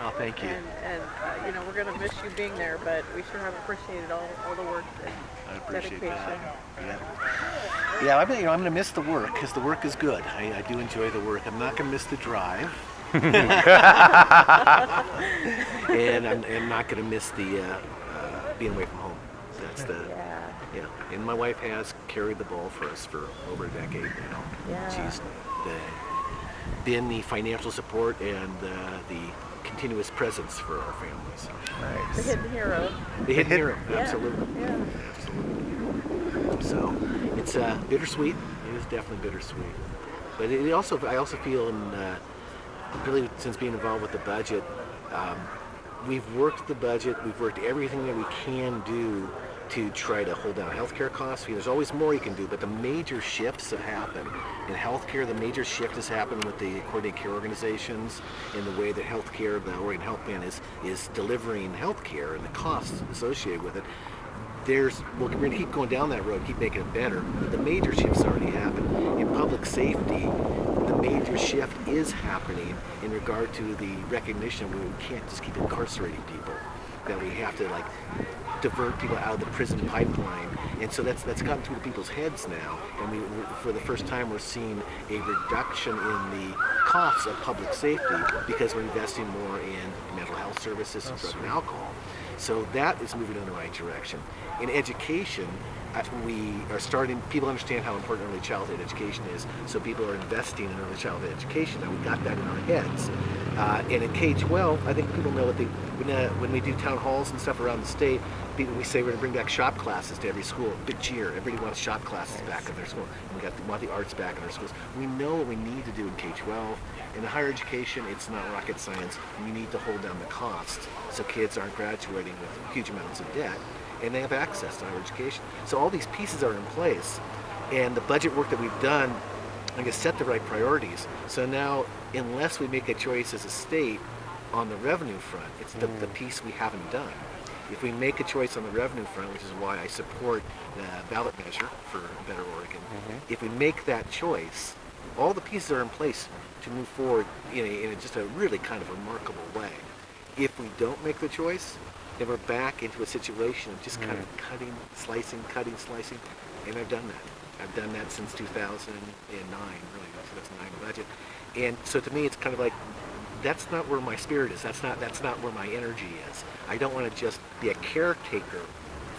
Oh, thank you. And we're going to miss you being there, but we sure have appreciated all the work and I appreciate dedication. that. Yeah. Yeah, I'm going to miss the work because the work is good. I do enjoy the work. I'm not going to miss the drive. And I'm not going to miss the being away from home. That's the Yeah, yeah. And my wife has carried the ball for us for over a decade now. yeah. She's been the financial support and the continuous presence for our family. So The Nice. hidden hero. the hidden hero, Yeah, absolutely, yeah. absolutely. So it's bittersweet. It is definitely bittersweet. But I also feel really since being involved with the budget, um, we've worked the budget, we've worked everything that we can do to try to hold down healthcare costs. There's always more you can do, but the major shifts have happened. In healthcare, the major shift has happened with the coordinated care organizations and the way that healthcare, the Oregon Health Plan is delivering healthcare and the costs associated with it. We're going to keep going down that road, keep making it better. But the major shifts already happened. In public safety, the major shift is happening in regard to the recognition we can't just keep incarcerating people, that we have to divert people out of the prison pipeline, and so that's gotten through people's heads now. And for the first time, we're seeing a reduction in the costs of public safety because we're investing more in mental health services and drug and alcohol. So that is moving in the right direction. In education, we are starting, people understand how important early childhood education is, so people are investing in early childhood education. Now, we got that in our heads. And in K-12, I think people know when we do town halls and stuff around the state, we say we're going to bring back shop classes to every school. Big cheer. Everybody wants shop classes back in their school. And we want the arts back in our schools. We know what we need to do in K-12. In higher education, it's not rocket science. We need to hold down the costs so kids aren't graduating with huge amounts of debt, and they have access to higher education. So all these pieces are in place, and the budget work that we've done, I guess, set the right priorities. So now, unless we make a choice as a state on the revenue front, it's the piece we haven't done. If we make a choice on the revenue front, which is why I support the ballot measure for a Better Oregon, if we make that choice, all the pieces are in place to move forward in just a really kind of remarkable way. If we don't make the choice, then we're back into a situation of just kind of cutting, slicing, and I've done that. I've done that since 2009, really, 2009 budget. And so to me, it's kind of like, that's not where my spirit is. That's not where my energy is. I don't want to just be a caretaker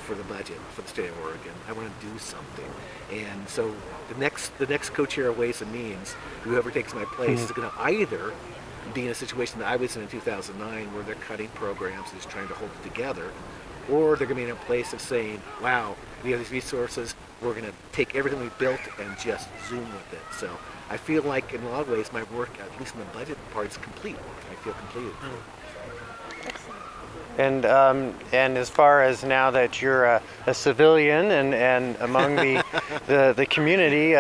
for the budget for the state of Oregon. I want to do something. And so the next co-chair of Ways and Means, whoever takes my place, is going to either be in a situation that I was in 2009, where they're cutting programs and just trying to hold it together, or they're going to be in a place of saying, wow, we have these resources, we're going to take everything we built and just zoom with it. So I feel like in a lot of ways my work, at least in the budget part, is complete. I feel completed. And as far as now that you're a civilian and among the community,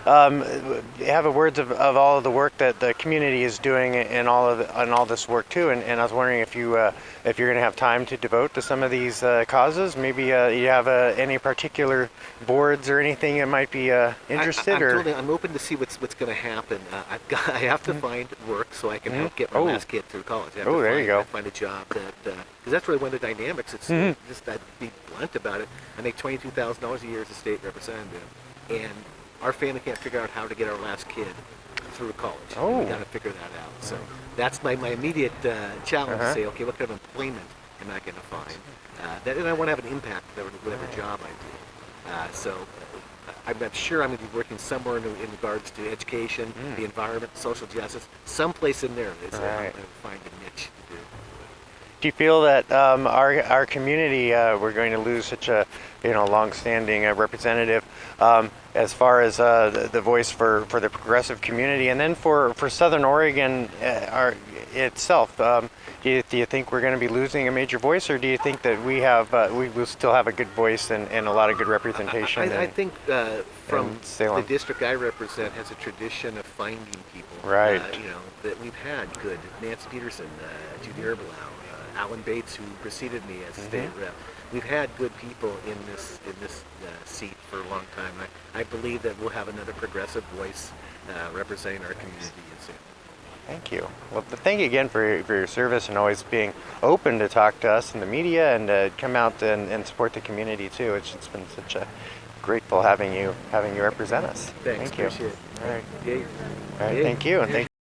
have a words of all of the work that the community is doing and all this work too. And I was wondering if you're going to have time to devote to some of these causes. Maybe you have any particular boards or anything that might be interested. I'm open to see what's going to happen. I have to find work so I can help get my last kid through college. There you go. Find a job that because that's really one of the dynamics. It's just that, be blunt about it. I make $22,000 a year as a state representative, and our family can't figure out how to get our last kid through college. We got to figure that out. So that's my immediate challenge to say, okay, what kind of employment am I going to find? And I want to have an impact whatever job I do. So I'm sure I'm going to be working somewhere in regards to education, the environment, social justice, someplace in there is I'm going to find a niche to do. Do you feel that our community, we're going to lose such a long-standing representative as far as the voice for the progressive community, and then for Southern Oregon itself? Do you think we're going to be losing a major voice, or do you think that we will still have a good voice and a lot of good representation? I think from the district I represent has a tradition of finding people. Right. That we've had good. Nancy Peterson, Judy Herblau, Alan Bates, who preceded me as state rep. We've had good people in this seat for a long time. I believe that we'll have another progressive voice representing our community in San Diego. Thank you. Well, thank you again for your service and always being open to talk to us in the media and come out and support the community too. It's been such a grateful having you represent us. Thanks. Thank you. Appreciate it. All right. Yay. All right. Yay. Thank you, and thank